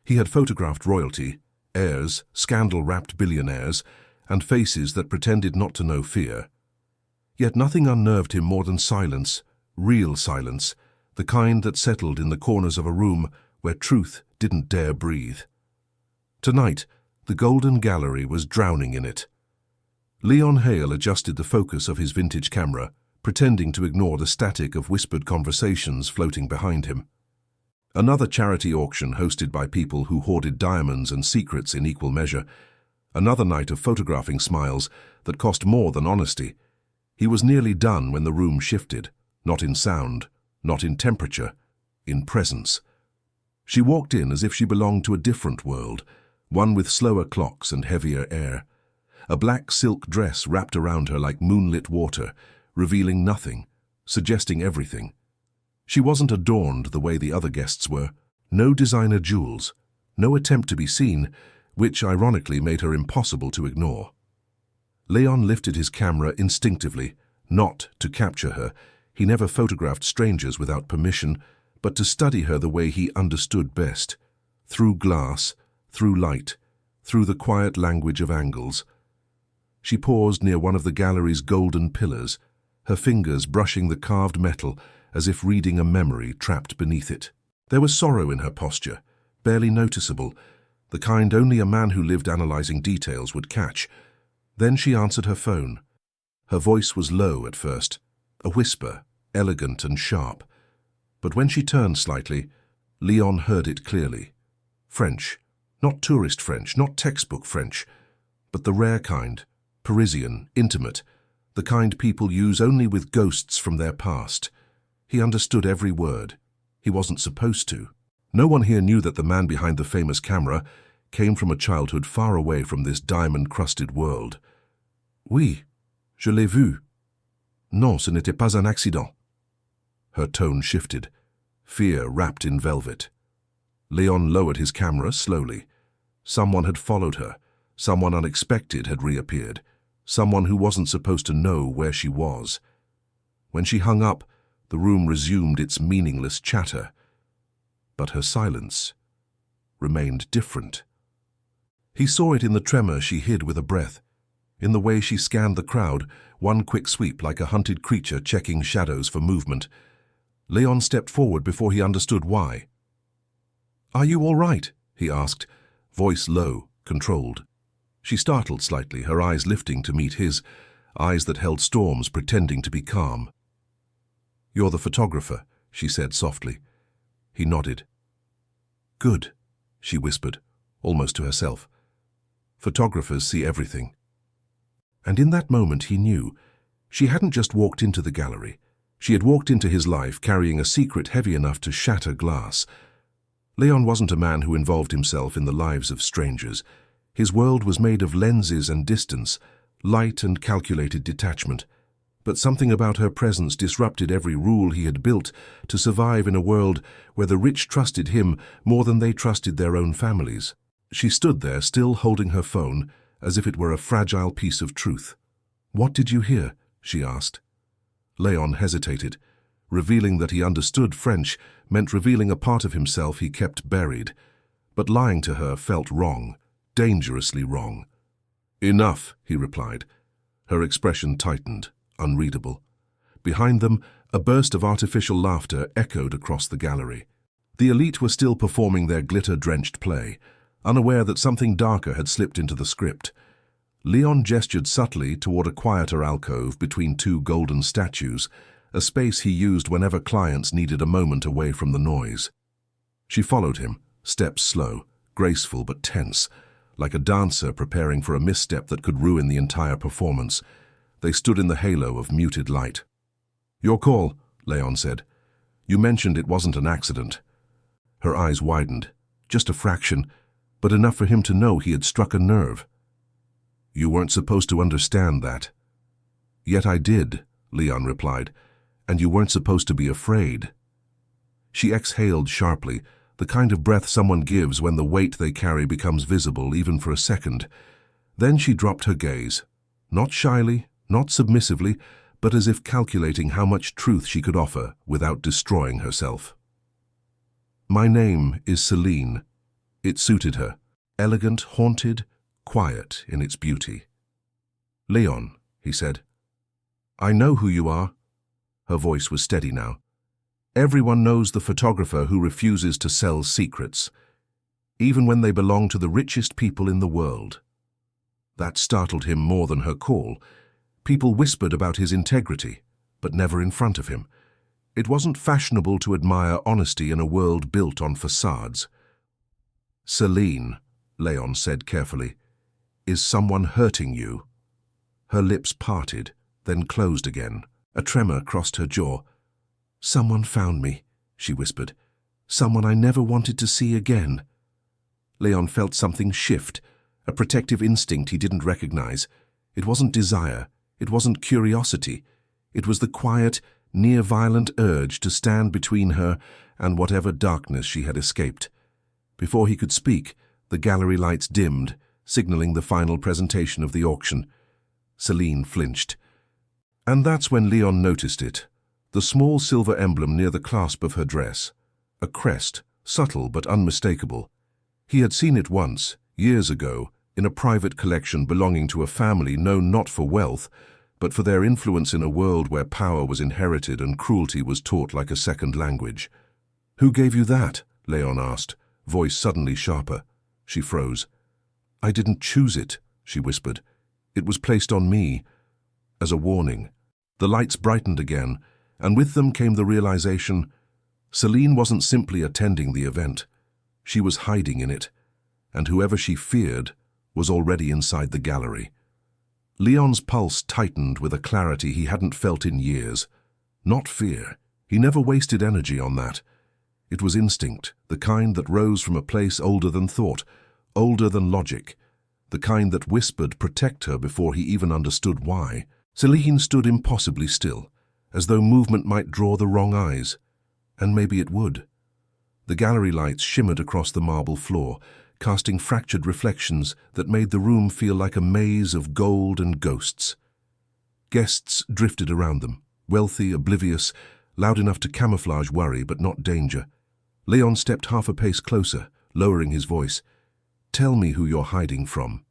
He had photographed royalty, heirs, scandal-wrapped billionaires, and faces that pretended not to know fear. Yet nothing unnerved him more than silence, real silence, the kind that settled in the corners of a room where truth didn't dare breathe. Tonight, the Golden Gallery was drowning in it. Leon Hale adjusted the focus of his vintage camera, pretending to ignore the static of whispered conversations floating behind him. Another charity auction hosted by people who hoarded diamonds and secrets in equal measure. Another night of photographing smiles that cost more than honesty. He was nearly done when the room shifted, not in sound, not in temperature, in presence. She walked in as if she belonged to a different world, one with slower clocks and heavier air. A black silk dress wrapped around her like moonlit water, revealing nothing, suggesting everything. She wasn't adorned the way the other guests were. No designer jewels, no attempt to be seen, which ironically made her impossible to ignore. Leon lifted his camera instinctively, not to capture her. He never photographed strangers without permission, but to study her the way he understood best, through glass, through light, through the quiet language of angles. She paused near one of the gallery's golden pillars, her fingers brushing the carved metal as if reading a memory trapped beneath it. There was sorrow in her posture, barely noticeable, the kind only a man who lived analyzing details would catch. Then she answered her phone. Her voice was low at first, a whisper, elegant and sharp. But when she turned slightly, Leon heard it clearly. French, not tourist French, not textbook French, but the rare kind, Parisian, intimate, the kind people use only with ghosts from their past. He understood every word. He wasn't supposed to. No one here knew that the man behind the famous camera came from a childhood far away from this diamond-crusted world. Oui, je l'ai vu. Non, ce n'était pas un accident. Her tone shifted, fear wrapped in velvet. Leon lowered his camera slowly. Someone had followed her. Someone unexpected had reappeared. Someone who wasn't supposed to know where she was. When she hung up, the room resumed its meaningless chatter. But her silence remained different. He saw it in the tremor she hid with a breath, in the way she scanned the crowd, one quick sweep like a hunted creature checking shadows for movement. Leon stepped forward before he understood why. "Are you all right?" he asked, voice low, controlled. She startled slightly, her eyes lifting to meet his, eyes that held storms pretending to be calm. "You're the photographer," she said softly. He nodded. "Good," she whispered, almost to herself. "Photographers see everything." And in that moment he knew. She hadn't just walked into the gallery. She had walked into his life carrying a secret heavy enough to shatter glass. Leon wasn't a man who involved himself in the lives of strangers. His world was made of lenses and distance, light and calculated detachment. But something about her presence disrupted every rule he had built to survive in a world where the rich trusted him more than they trusted their own families. She stood there, still holding her phone, as if it were a fragile piece of truth. "What did you hear?" she asked. Leon hesitated. Revealing that he understood French meant revealing a part of himself he kept buried. But lying to her felt wrong, dangerously wrong. "Enough," he replied. Her expression tightened, unreadable. Behind them, a burst of artificial laughter echoed across the gallery. The elite were still performing their glitter-drenched play, unaware that something darker had slipped into the script. Leon gestured subtly toward a quieter alcove between two golden statues, a space he used whenever clients needed a moment away from the noise. She followed him, steps slow, graceful but tense, like a dancer preparing for a misstep that could ruin the entire performance. They stood in the halo of muted light. "Your call," Leon said. "You mentioned it wasn't an accident." Her eyes widened, just a fraction, but enough for him to know he had struck a nerve. "You weren't supposed to understand that." "Yet I did," Leon replied, "and you weren't supposed to be afraid." She exhaled sharply, the kind of breath someone gives when the weight they carry becomes visible even for a second. Then she dropped her gaze, not shyly, not submissively, but as if calculating how much truth she could offer without destroying herself. "My name is Celine. It suited her, elegant, haunted, quiet in its beauty. "Leon," he said. "I know who you are." Her voice was steady now. "Everyone knows the photographer who refuses to sell secrets, even when they belong to the richest people in the world." That startled him more than her call. People whispered about his integrity, but never in front of him. It wasn't fashionable to admire honesty in a world built on facades. "Celine," Leon said carefully, "is someone hurting you?" Her lips parted, then closed again. A tremor crossed her jaw. "Someone found me," she whispered. "Someone I never wanted to see again." Leon felt something shift, a protective instinct he didn't recognize. It wasn't desire, it wasn't curiosity. It was the quiet, near-violent urge to stand between her and whatever darkness she had escaped. Before he could speak, the gallery lights dimmed, signaling the final presentation of the auction. Celine flinched. And that's when Leon noticed it, the small silver emblem near the clasp of her dress. A crest, subtle but unmistakable. He had seen it once, years ago, in a private collection belonging to a family known not for wealth, but for their influence in a world where power was inherited and cruelty was taught like a second language. "Who gave you that?" Leon asked, voice suddenly sharper. She froze. "I didn't choose it," she whispered. "It was placed on me as a warning." The lights brightened again, and with them came the realization Celine wasn't simply attending the event. She was hiding in it, and whoever she feared was already inside the gallery. Leon's pulse tightened with a clarity he hadn't felt in years. Not fear. He never wasted energy on that. It was instinct, the kind that rose from a place older than thought, older than logic, the kind that whispered protect her before he even understood why. Celine stood impossibly still, as though movement might draw the wrong eyes. And maybe it would. The gallery lights shimmered across the marble floor, casting fractured reflections that made the room feel like a maze of gold and ghosts. Guests drifted around them, wealthy, oblivious, loud enough to camouflage worry but not danger. Leon stepped half a pace closer, lowering his voice. "Tell me who you're hiding from."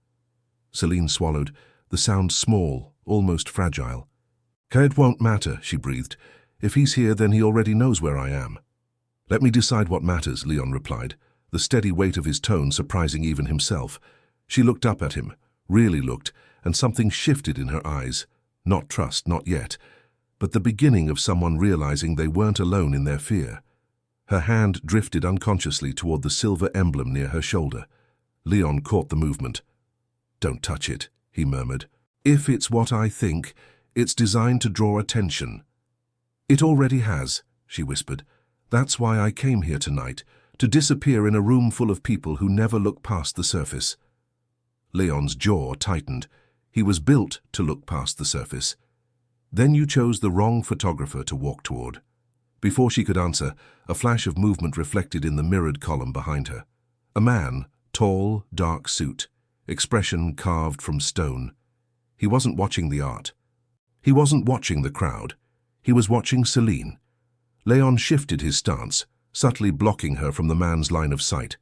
Celine swallowed, the sound small, almost fragile. "It won't matter," she breathed. "If he's here, then he already knows where I am." "Let me decide what matters," Leon replied, the steady weight of his tone surprising even himself. She looked up at him, really looked, and something shifted in her eyes. Not trust, not yet, but the beginning of someone realizing they weren't alone in their fear. Her hand drifted unconsciously toward the silver emblem near her shoulder. Leon caught the movement. "Don't touch it," he murmured. "If it's what I think, it's designed to draw attention." "It already has," she whispered. "That's why I came here tonight, to disappear in a room full of people who never look past the surface." Leon's jaw tightened. He was built to look past the surface. "Then you chose the wrong photographer to walk toward." Before she could answer, a flash of movement reflected in the mirrored column behind her. A man, tall, dark suit, expression carved from stone. He wasn't watching the art. He wasn't watching the crowd. He was watching Celine. Leon shifted his stance, subtly blocking her from the man's line of sight.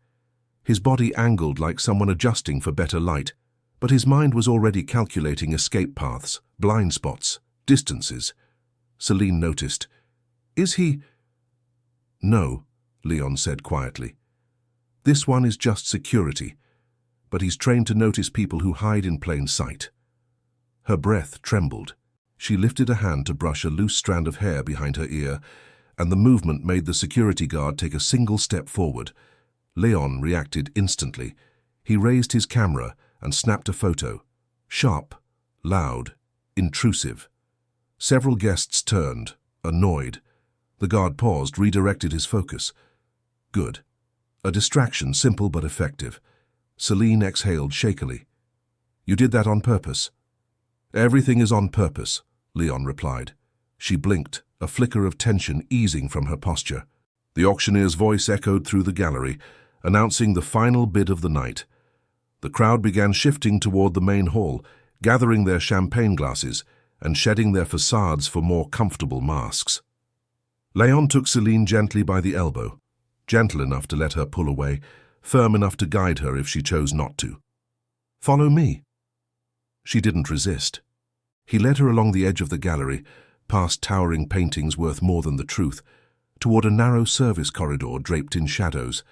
His body angled like someone adjusting for better light, but his mind was already calculating escape paths, blind spots, distances. Celine noticed. "Is he—" "No," Leon said quietly. "This one is just security, but he's trained to notice people who hide in plain sight." Her breath trembled. She lifted a hand to brush a loose strand of hair behind her ear, and the movement made the security guard take a single step forward. Leon reacted instantly. He raised his camera and snapped a photo. Sharp, loud, intrusive. Several guests turned, annoyed. The guard paused, redirected his focus. Good. A distraction, simple but effective. Celine exhaled shakily. "You did that on purpose?" "Everything is on purpose," Leon replied. She blinked, a flicker of tension easing from her posture. The auctioneer's voice echoed through the gallery, announcing the final bid of the night. The crowd began shifting toward the main hall, gathering their champagne glasses and shedding their facades for more comfortable masks. Leon took Celine gently by the elbow, gentle enough to let her pull away, firm enough to guide her if she chose not to. "Follow me." She didn't resist. He led her along the edge of the gallery, past towering paintings worth more than the truth, toward a narrow service corridor draped in shadows.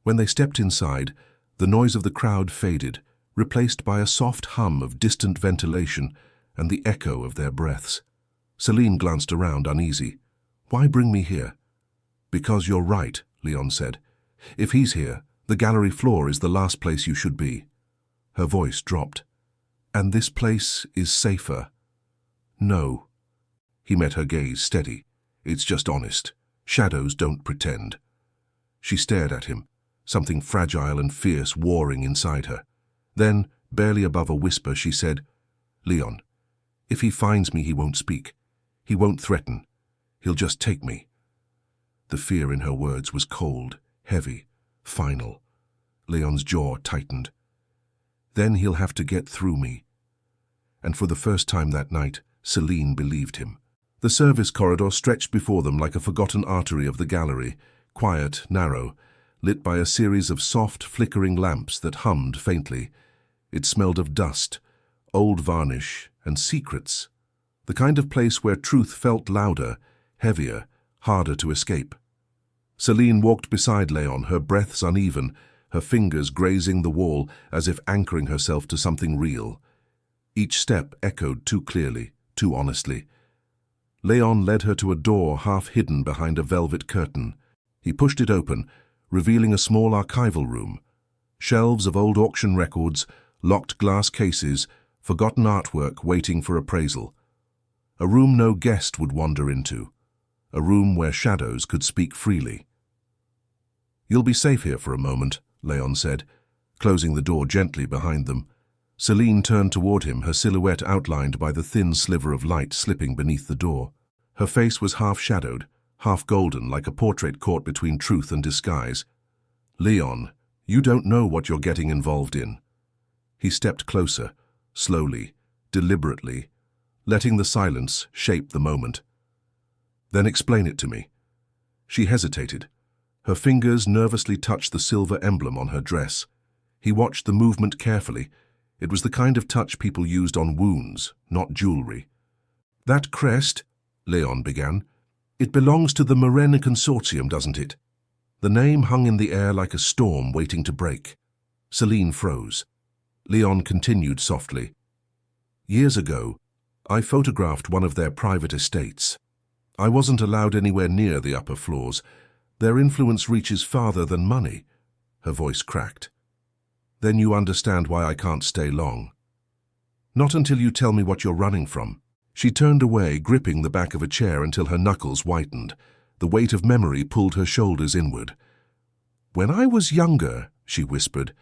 When they stepped inside, the noise of the crowd faded, replaced by a soft hum of distant ventilation and the echo of their breaths. Celine glanced around, uneasy. "Why bring me here?" "Because you're right," Leon said. "If he's here, the gallery floor is the last place you should be." Her voice dropped. "And this place is safer?" "No." He met her gaze steady. "It's just honest. Shadows don't pretend." She stared at him, something fragile and fierce warring inside her. Then, barely above a whisper, she said, "Leon, if he finds me, he won't speak. He won't threaten. He'll just take me." The fear in her words was cold, heavy, final. Leon's jaw tightened. "Then he'll have to get through me." And for the first time that night, Celine believed him. The service corridor stretched before them like a forgotten artery of the gallery, quiet, narrow, lit by a series of soft, flickering lamps that hummed faintly. It smelled of dust, old varnish, and secrets. The kind of place where truth felt louder, heavier, harder to escape. Celine walked beside Leon, her breaths uneven, her fingers grazing the wall as if anchoring herself to something real. Each step echoed too clearly, too honestly. Leon led her to a door half hidden behind a velvet curtain. He pushed it open, revealing a small archival room. Shelves of old auction records, locked glass cases, forgotten artwork waiting for appraisal. A room no guest would wander into. A room where shadows could speak freely. "You'll be safe here for a moment," Leon said, closing the door gently behind them. Celine turned toward him, her silhouette outlined by the thin sliver of light slipping beneath the door. Her face was half-shadowed, half golden, like a portrait caught between truth and disguise. "Leon, you don't know what you're getting involved in." He stepped closer, slowly, deliberately, letting the silence shape the moment. "Then explain it to me." She hesitated. Her fingers nervously touched the silver emblem on her dress. He watched the movement carefully. It was the kind of touch people used on wounds, not jewelry. "That crest," Leon began, "it belongs to the Morena Consortium, doesn't it?" The name hung in the air like a storm waiting to break. Celine froze. Leon continued softly. "Years ago, I photographed one of their private estates. I wasn't allowed anywhere near the upper floors. Their influence reaches farther than money." Her voice cracked. "Then you understand why I can't stay long." "Not until you tell me what you're running from." She turned away, gripping the back of a chair until her knuckles whitened. The weight of memory pulled her shoulders inward. "When I was younger," she whispered,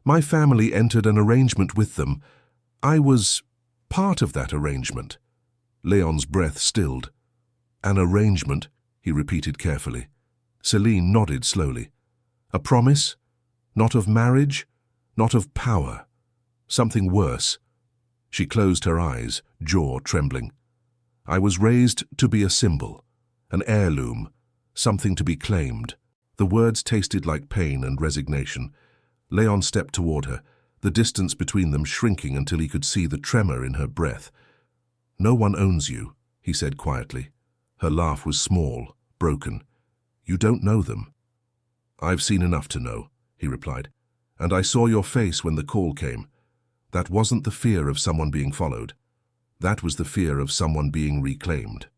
"my family entered an arrangement with them. I was part of that arrangement." Leon's breath stilled. "An arrangement," he repeated carefully. Celine nodded slowly. "A promise? Not of marriage, not of power. Something worse." She closed her eyes, jaw trembling. "I was raised to be a symbol, an heirloom, something to be claimed." The words tasted like pain and resignation. Leon stepped toward her, the distance between them shrinking until he could see the tremor in her breath. "No one owns you," he said quietly. Her laugh was small, broken. "You don't know them." "I've seen enough to know," he replied. "And I saw your face when the call came. That wasn't the fear of someone being followed. That was the fear of someone being reclaimed."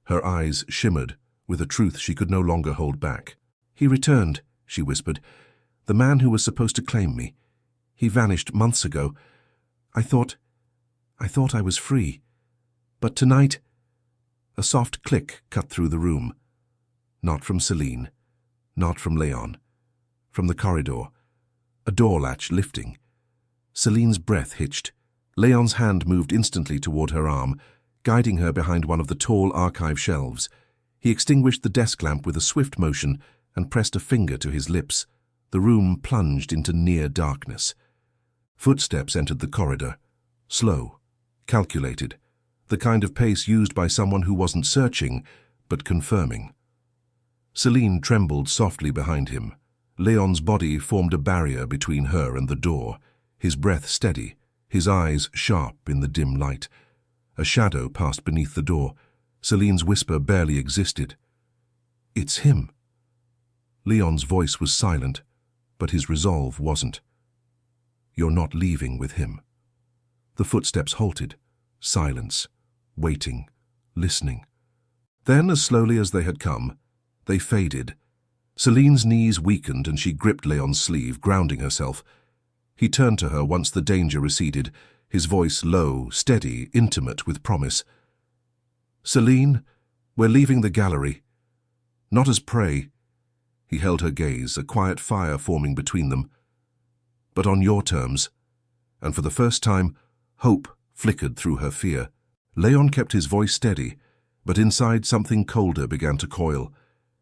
Her eyes shimmered with a truth she could no longer hold back. "He returned," she whispered. "The man who was supposed to claim me. He vanished months ago. I thought I was free. But tonight—" A soft click cut through the room. Not from Celine, not from Leon. From the corridor, a door latch lifting. Celine's breath hitched. Leon's hand moved instantly toward her arm, guiding her behind one of the tall archive shelves. He extinguished the desk lamp with a swift motion and pressed a finger to his lips. The room plunged into near darkness. Footsteps entered the corridor. Slow, calculated, the kind of pace used by someone who wasn't searching, but confirming. Celine trembled softly behind him, Leon's body formed a barrier between her and the door, his breath steady, his eyes sharp in the dim light. A shadow passed beneath the door. Celine's whisper barely existed. "It's him." Leon's voice was silent, but his resolve wasn't. "You're not leaving with him." The footsteps halted. Silence. Waiting. Listening. Then, as slowly as they had come, they faded. Celine's knees weakened and she gripped Leon's sleeve, grounding herself. He turned to her once the danger receded, his voice low, steady, intimate with promise. "Celine, we're leaving the gallery. Not as prey." He held her gaze, a quiet fire forming between them. "But on your terms." And for the first time, hope flickered through her fear. Leon kept his voice steady, but inside something colder began to coil.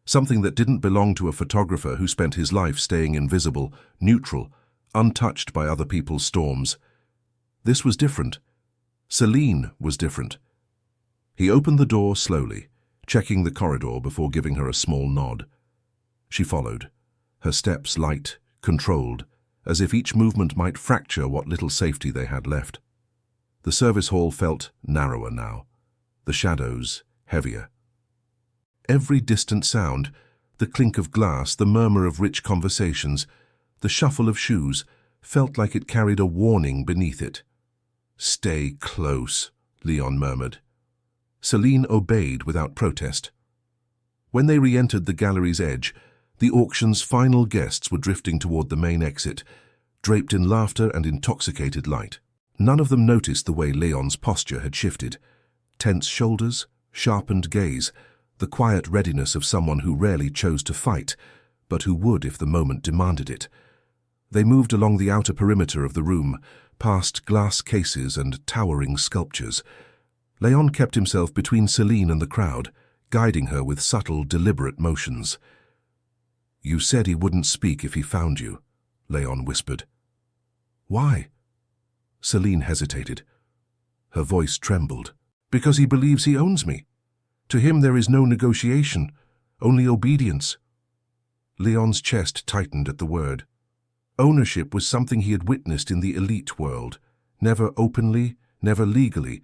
Something that didn't belong to a photographer who spent his life staying invisible, neutral, untouched by other people's storms. This was different. Celine was different. He opened the door slowly, checking the corridor before giving her a small nod. She followed, her steps light, controlled, as if each movement might fracture what little safety they had left. The service hall felt narrower now, the shadows heavier. Every distant sound, the clink of glass, the murmur of rich conversations, the shuffle of shoes, felt like it carried a warning beneath it. "Stay close," Leon murmured. Celine obeyed without protest. When they re-entered the gallery's edge, the auction's final guests were drifting toward the main exit, draped in laughter and intoxicated light. None of them noticed the way Leon's posture had shifted. Tense shoulders, sharpened gaze, the quiet readiness of someone who rarely chose to fight, but who would if the moment demanded it. They moved along the outer perimeter of the room, past glass cases and towering sculptures. Leon kept himself between Celine and the crowd, guiding her with subtle, deliberate motions. "You said he wouldn't speak if he found you," Leon whispered. "Why?" Celine hesitated. Her voice trembled. "Because he believes he owns me. To him there is no negotiation, only obedience." Leon's chest tightened at the word. Ownership was something he had witnessed in the elite world, never openly, never legally,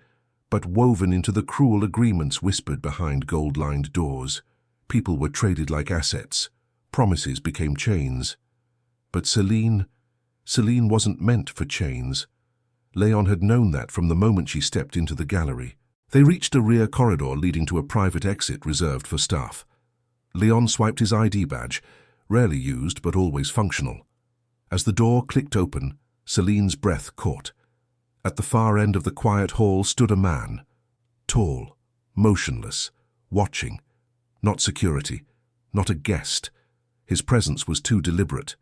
but woven into the cruel agreements whispered behind gold-lined doors. People were traded like assets. Promises became chains. But Celine wasn't meant for chains. Leon had known that from the moment she stepped into the gallery. They reached a rear corridor leading to a private exit reserved for staff. Leon swiped his ID badge, rarely used but always functional. As the door clicked open, Celine's breath caught. At the far end of the quiet hall stood a man, tall, motionless, watching. Not security, not a guest. His presence was too deliberate,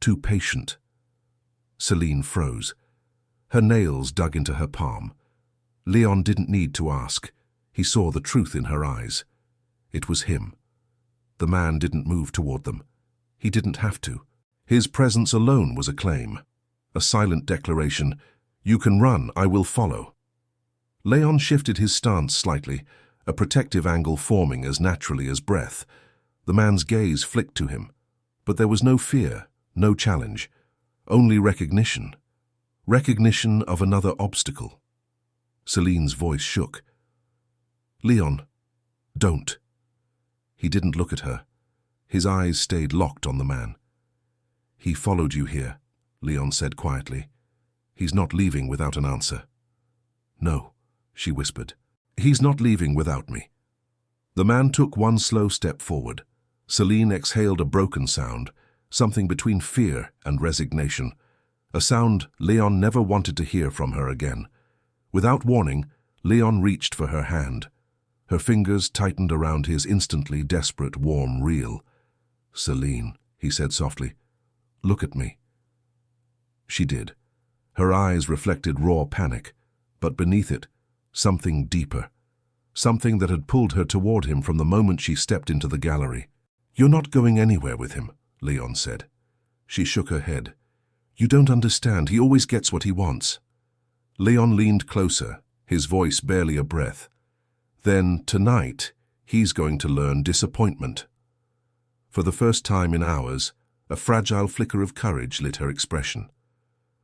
too patient. Celine froze. Her nails dug into her palm. Leon didn't need to ask. He saw the truth in her eyes. It was him. The man didn't move toward them. He didn't have to. His presence alone was a claim. A silent declaration, "You can run, I will follow." Leon shifted his stance slightly, a protective angle forming as naturally as breath. The man's gaze flicked to him. But there was no fear, no challenge, only recognition. Recognition of another obstacle. Celine's voice shook. "Leon, don't." He didn't look at her. His eyes stayed locked on the man. "He followed you here," Leon said quietly. "He's not leaving without an answer." "No," she whispered. "He's not leaving without me." The man took one slow step forward. Celine exhaled a broken sound, something between fear and resignation. A sound Leon never wanted to hear from her again. Without warning, Leon reached for her hand. Her fingers tightened around his instantly desperate, warm reel. "Celine," he said softly, "look at me." She did. Her eyes reflected raw panic, but beneath it, something deeper. Something that had pulled her toward him from the moment she stepped into the gallery. "You're not going anywhere with him," Leon said. She shook her head. "You don't understand. He always gets what he wants." Leon leaned closer, his voice barely a breath. "Then, tonight, he's going to learn disappointment." For the first time in hours, A fragile flicker of courage lit her expression.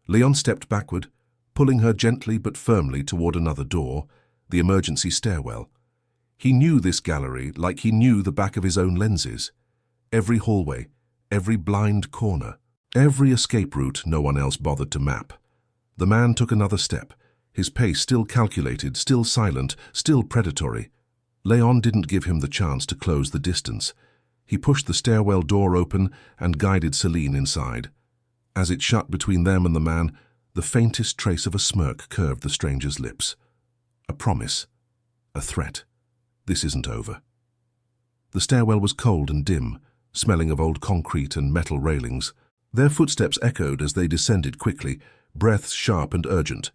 Leon stepped backward, pulling her gently but firmly toward another door, the emergency stairwell. He knew this gallery like he knew the back of his own lenses. Every hallway, every blind corner, every escape route no one else bothered to map. The man took another step, his pace still calculated, still silent, still predatory. Leon didn't give him the chance to close the distance. He pushed the stairwell door open and guided Celine inside. As it shut between them and the man, the faintest trace of a smirk curved the stranger's lips. A promise. A threat. This isn't over. The stairwell was cold and dim, smelling of old concrete and metal railings. Their footsteps echoed as they descended quickly, breaths sharp and urgent.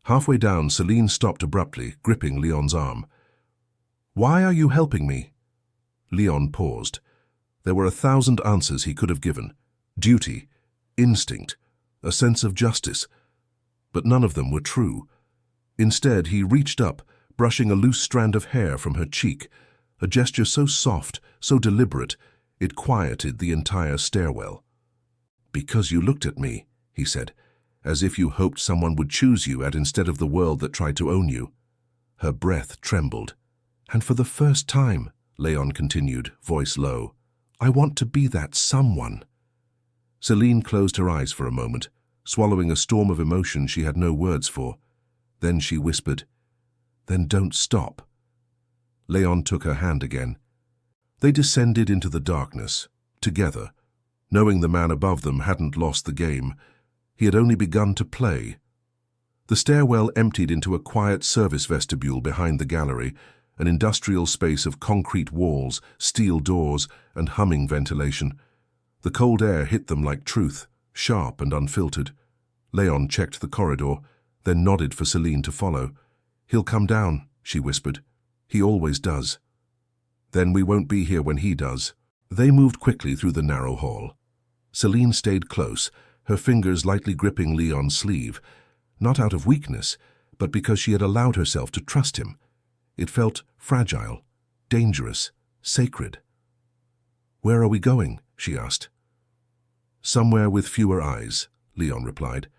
Halfway down, Celine stopped abruptly, gripping Leon's arm. "Why are you helping me?" Leon paused. There were 1,000 answers he could have given. Duty, instinct, a sense of justice. But none of them were true. Instead, he reached up, brushing a loose strand of hair from her cheek, a gesture so soft, so deliberate, it quieted the entire stairwell. "Because you looked at me," he said, "as if you hoped someone would choose you instead of the world that tried to own you." Her breath trembled. "And for the first time," Leon continued, voice low, "I want to be that someone." Celine closed her eyes for a moment, swallowing a storm of emotion she had no words for. Then she whispered, "Then don't stop." Leon took her hand again. They descended into the darkness, together, knowing the man above them hadn't lost the game. He had only begun to play. The stairwell emptied into a quiet service vestibule behind the gallery, an industrial space of concrete walls, steel doors, and humming ventilation. The cold air hit them like truth, sharp and unfiltered. Leon checked the corridor, then nodded for Celine to follow. "He'll come down," she whispered. "He always does." "Then we won't be here when he does." They moved quickly through the narrow hall. Celine stayed close, her fingers lightly gripping Leon's sleeve, not out of weakness, but because she had allowed herself to trust him. It felt fragile, dangerous, sacred. "Where are we going?" she asked. "Somewhere with fewer eyes," Leon replied,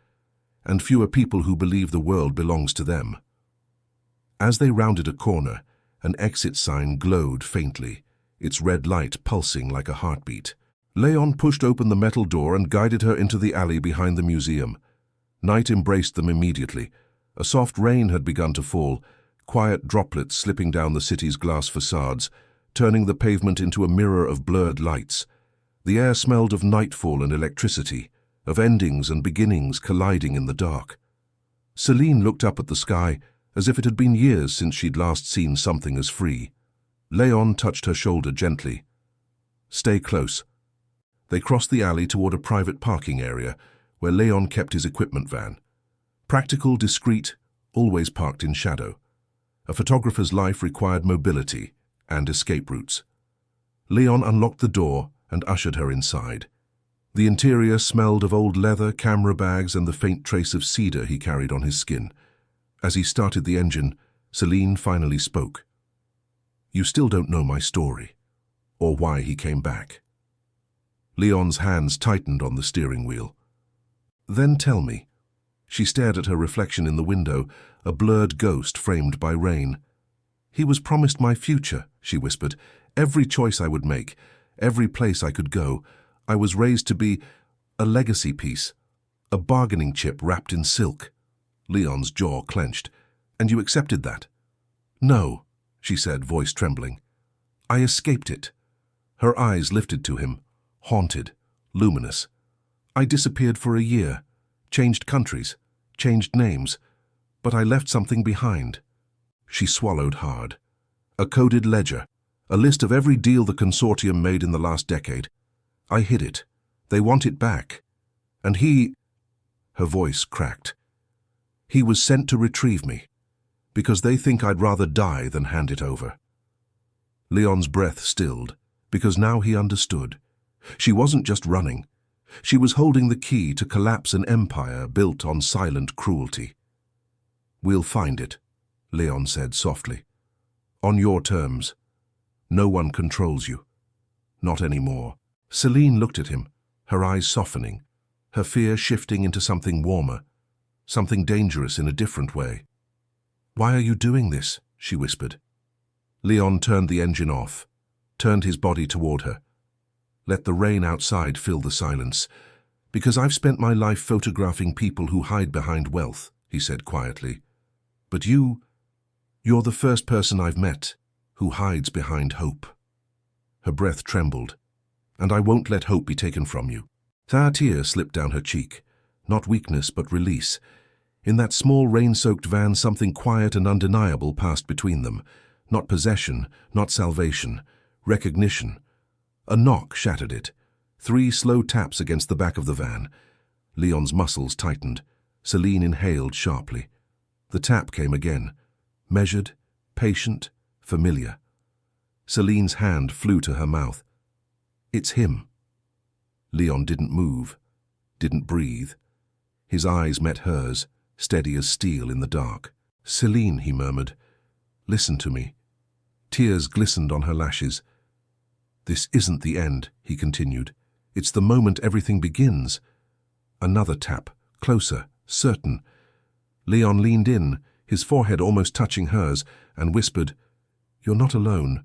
"and fewer people who believe the world belongs to them." As they rounded a corner, an exit sign glowed faintly, its red light pulsing like a heartbeat. Leon pushed open the metal door and guided her into the alley behind the museum. Night embraced them immediately. A soft rain had begun to fall, quiet droplets slipping down the city's glass facades, turning the pavement into a mirror of blurred lights. The air smelled of nightfall and electricity, of endings and beginnings colliding in the dark. Celine looked up at the sky, as if it had been years since she'd last seen something as free. Leon touched her shoulder gently. "Stay close." They crossed the alley toward a private parking area, where Leon kept his equipment van. Practical, discreet, always parked in shadow. A photographer's life required mobility and escape routes. Leon unlocked the door and ushered her inside. The interior smelled of old leather, camera bags, and the faint trace of cedar he carried on his skin. As he started the engine, Celine finally spoke. "You still don't know my story, or why he came back." Leon's hands tightened on the steering wheel. "Then tell me." She stared at her reflection in the window, a blurred ghost framed by rain. "He was promised my future," she whispered. "Every choice I would make, every place I could go. I was raised to be a legacy piece, a bargaining chip wrapped in silk." Leon's jaw clenched. "And you accepted that?" "No," she said, voice trembling. "I escaped it." Her eyes lifted to him, haunted, luminous. "I disappeared for a year, changed countries, changed names, but I left something behind." She swallowed hard. "A coded ledger, a list of every deal the consortium made in the last decade. I hid it. They want it back. And he—" Her voice cracked. "He was sent to retrieve me, because they think I'd rather die than hand it over." Leon's breath stilled, because now he understood. She wasn't just running. She was holding the key to collapse an empire built on silent cruelty. "We'll find it," Leon said softly. "On your terms. No one controls you. Not anymore." Celine looked at him, her eyes softening, her fear shifting into something warmer, something dangerous in a different way. "Why are you doing this?" she whispered. Leon turned the engine off, turned his body toward her. Let the rain outside fill the silence. "Because I've spent my life photographing people who hide behind wealth," he said quietly. "But you're the first person I've met who hides behind hope." Her breath trembled. "And I won't let hope be taken from you." A tear slipped down her cheek, not weakness but release. In that small rain-soaked van, something quiet and undeniable passed between them. Not possession, not salvation, recognition. A knock shattered it. 3 slow taps against the back of the van. Leon's muscles tightened. Celine inhaled sharply. The tap came again. Measured, patient, familiar. Celine's hand flew to her mouth. "It's him." Leon didn't move, didn't breathe. His eyes met hers, steady as steel in the dark. "Celine," he murmured, "listen to me." Tears glistened on her lashes. "This isn't the end," he continued. "It's the moment everything begins." Another tap, closer, certain. Leon leaned in, his forehead almost touching hers, and whispered, "You're not alone.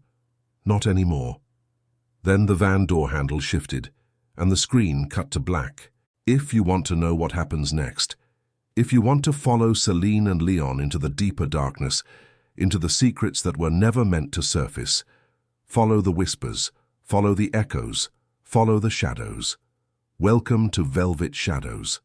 Not anymore." Then the van door handle shifted, and the screen cut to black. If you want to know what happens next, if you want to follow Celine and Leon into the deeper darkness, into the secrets that were never meant to surface, follow the whispers, follow the echoes, follow the shadows. Welcome to Velvet Shadows.